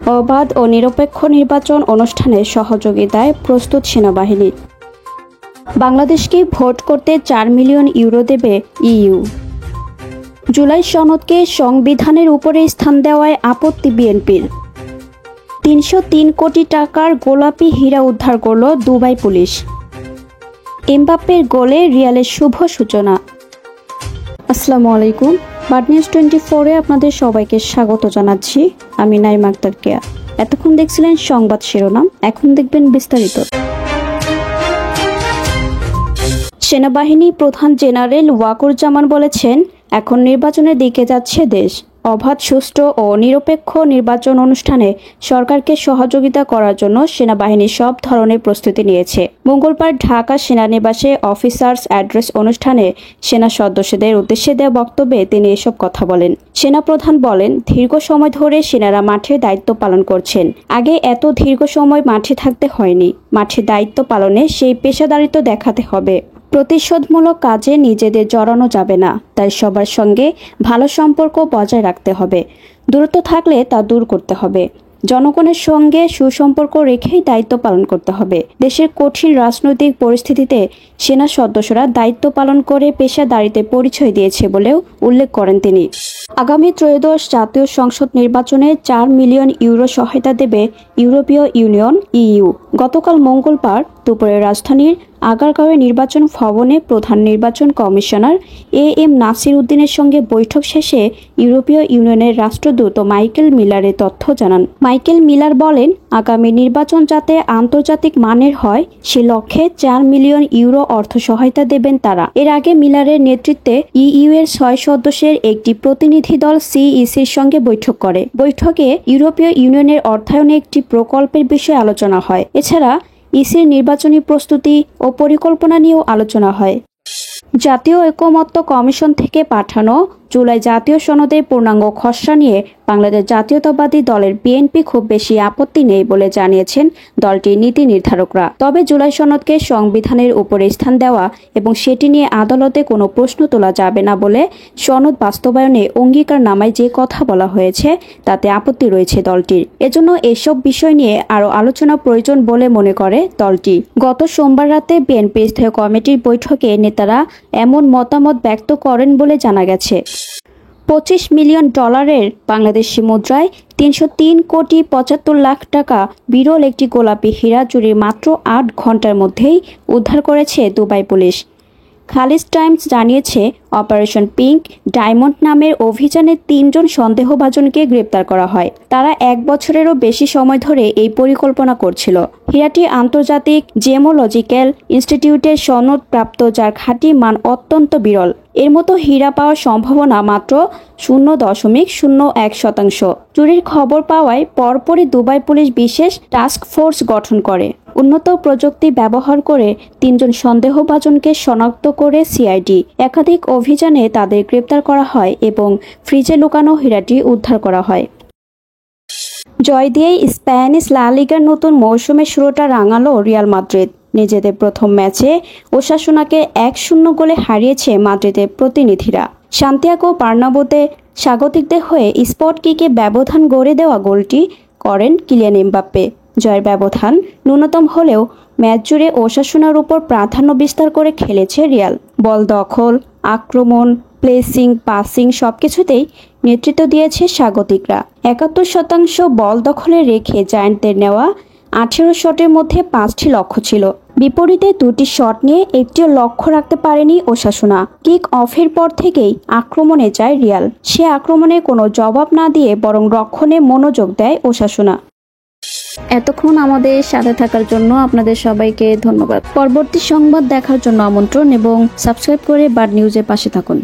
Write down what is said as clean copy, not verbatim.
অবাধ ও নিরপেক্ষ নির্বাচন অনুষ্ঠানে সহযোগিতায় প্রস্তুত সেনাবাহিনী। বাংলাদেশকে ভোট করতে 4 মিলিয়ন ইউরো দেবে ইইউ। জুলাই সনদকে সংবিধানের উপরে স্থান দেওয়ায় আপত্তি বিএনপির। 303 কোটি টাকার গোলাপি হীরা উদ্ধার করল দুবাই পুলিশ। এমবাপ্পের গোলে রিয়ালের শুভ সূচনা। আসসালামু আলাইকুম। বাড নিউজ 24-এ আপনাদের সবাইকে স্বাগত জানাচ্ছি। আমি নাইমা আক্তার কেয়া। এতক্ষণ দেখছিলেন সংবাদ শিরোনাম, এখন দেখবেন বিস্তারিত। সেনাবাহিনী প্রধান জেনারেল ওয়াকুরুজ্জামান বলেছেন, এখন নির্বাচনের দিকে যাচ্ছে দেশ। অবাধ, সুষ্ঠু ও নিরপেক্ষ নির্বাচন অনুষ্ঠানে সরকারকে সহযোগিতা করার জন্য সেনাবাহিনী সব ধরনের প্রস্তুতি নিয়েছে। মঙ্গলবার ঢাকা সেনানিবাসে অফিসার্স অ্যাড্রেস অনুষ্ঠানে সেনা সদস্যদের উদ্দেশ্যে দেওয়া বক্তব্যে তিনি এসব কথা বলেন। সেনাপ্রধান বলেন, দীর্ঘ সময় ধরে সেনারা মাঠে দায়িত্ব পালন করছেন। আগে এত দীর্ঘ সময় মাঠে থাকতে হয়নি। মাঠে দায়িত্ব পালনে সেই পেশাদারিত্ব দেখাতে হবে। প্রতিশোধমূলক কাজে নিজেদের জড়ানো যাবে না। তাই সবার সঙ্গে ভালো সম্পর্ক বজায় রাখতে হবে। দূরত্ব থাকলে তা দূর করতে হবে। জনগণের সঙ্গে সুসম্পর্ক রেখেই দায়িত্ব পালন করতে হবে। দেশের কঠিন রাজনৈতিক পরিস্থিতিতে সেনা সদস্যরা দায়িত্ব পালন করে পেশাদারিত্বের পরিচয় দিয়েছে বলেও উল্লেখ করেন তিনি। আগামী ত্রয়োদশ জাতীয় সংসদ নির্বাচনে 4 মিলিয়ন ইউরো সহায়তা দেবে ইউরোপীয় ইউনিয়ন ইইউ। গতকাল মঙ্গলবার দুপুরে রাজধানীর আগারগাঁওয়ের নির্বাচন ভবনে প্রধান নির্বাচন কমিশনার এএম নাসির উদ্দিনের সঙ্গে বৈঠক শেষে ইউরোপীয় ইউনিয়নের রাষ্ট্রদূত মাইকেল মিলারের তথ্য জানান। মাইকেল মিলার বলেন, আগামী নির্বাচন যাতে আন্তর্জাতিক মানের হয় সে লক্ষ্যে 4 মিলিয়ন ইউরো অর্থ সহায়তা দেবেন তারা। এর আগে মিলারের নেতৃত্বে ইইউ এর 6 সদস্যের একটি প্রতিনিধি দল সিইসির সঙ্গে বৈঠক করে। বৈঠকে ইউরোপীয় ইউনিয়নের অর্থায়নে একটি প্রকল্পের বিষয়ে আলোচনা হয়। এছাড়া ইসির নির্বাচনী প্রস্তুতি ও পরিকল্পনা নিয়েও আলোচনা হয়। জাতীয় ঐকমত্য কমিশন থেকে পাঠানো জুলাই জাতীয় সনদের পূর্ণাঙ্গ খসড়া নিয়ে বাংলাদেশ জাতীয়তাবাদী দলের বিএনপি খুব বেশি আপত্তি নেই বলে জানিয়েছেন দলটির নীতি নির্ধারকরা। তবে জুলাই সনদকে সংবিধানের উপরে স্থান দেওয়া এবং সেটি নিয়ে আদালতে কোনো প্রশ্ন তোলা যাবে না বলে সনদ বাস্তবায়নে অঙ্গীকারনামায় যে কথা বলা হয়েছে তাতে আপত্তি রয়েছে দলটির। এজন্য এসব বিষয় নিয়ে আরও আলোচনা প্রয়োজন বলে মনে করে দলটি। গত সোমবার রাতে বিএনপি স্থায়ী কমিটির বৈঠকে নেতারা এমন মতামত ব্যক্ত করেন বলে জানা গেছে। 25 মিলিয়ন ডলারের বাংলাদেশি মুদ্রায় 303 কোটি 75 লাখ টাকা বিরল একটি গোলাপি হীরা চুরি মাত্র 8 ঘন্টার মধ্যেই উদ্ধার করেছে দুবাই পুলিশ। খালিজ টাইমস জানিয়েছে, অপারেশন পিঙ্ক ডায়মন্ড নামের অভিযানে 3 জন সন্দেহভাজনকে গ্রেপ্তার করা হয়। তারা 1 বছরেরও বেশি সময় ধরে এই পরিকল্পনা করছিল। হীরাটি আন্তর্জাতিক জেমোলজিক্যাল ইনস্টিটিউটের সনদপ্রাপ্ত, যার খাঁটি মান অত্যন্ত বিরল। এর মতো হীরা পাওয়ার সম্ভাবনা মাত্র 0.01%। চুরির খবর পাওয়ায় পরপরই দুবাই পুলিশ বিশেষ টাস্ক ফোর্স গঠন করে। উন্নত প্রযুক্তি ব্যবহার করে 3 জন সন্দেহভাজনকে শনাক্ত করে সিআইডি একাধিক অভিযানে তাদের গ্রেপ্তার করা হয় এবং ফ্রিজে লুকানো হীরাটি উদ্ধার করা হয়। জয় দিয়েই স্প্যানিশ লা লিগার নতুন মৌসুমের শুরুটা রাঙালো রিয়াল মাদ্রিদ। নিজেদের প্রথম ম্যাচে ওসাসুনাকে 1-0 গোলে হারিয়েছে মাদ্রিদের প্রতিনিধিরা। সান্তিয়াগো বার্নাব্যুতে স্বাগতিকদের হয়ে স্পট কিকে ব্যবধান গড়ে দেওয়া গোলটি করেন কিলিয়ান এমবাপ্পে। জয়ের ব্যবধান ন্যূনতম হলেও ম্যাচ জুড়ে ওসাসুনার উপর প্রাধান্য বিস্তার করে খেলেছে রিয়াল। বল দখল, আক্রমণ, প্লেসিং, পাসিং সবকিছুতেই নেতৃত্ব দিয়েছে স্বাগতিকরা। 71% বল দখলে রেখে জায়ান্টদের নেওয়া 18 শটের মধ্যে 5টি লক্ষ্য ছিল। বিপরীতে 2টি শট নিয়ে একটিও লক্ষ্য রাখতে পারেনি ওসাসুনা। কিক অফের পর থেকেই আক্রমণে যায় রিয়াল। সে আক্রমণে কোনো জবাব না দিয়ে বরং রক্ষণে মনোযোগ দেয় ওসাসুনা। এতক্ষণ আমাদের সাথে থাকার জন্য আপনাদের সবাইকে ধন্যবাদ। পরবর্তী সংবাদ দেখার জন্য আমন্ত্রণ এবং সাবস্ক্রাইব করে বাড নিউজের পাশে থাকুন।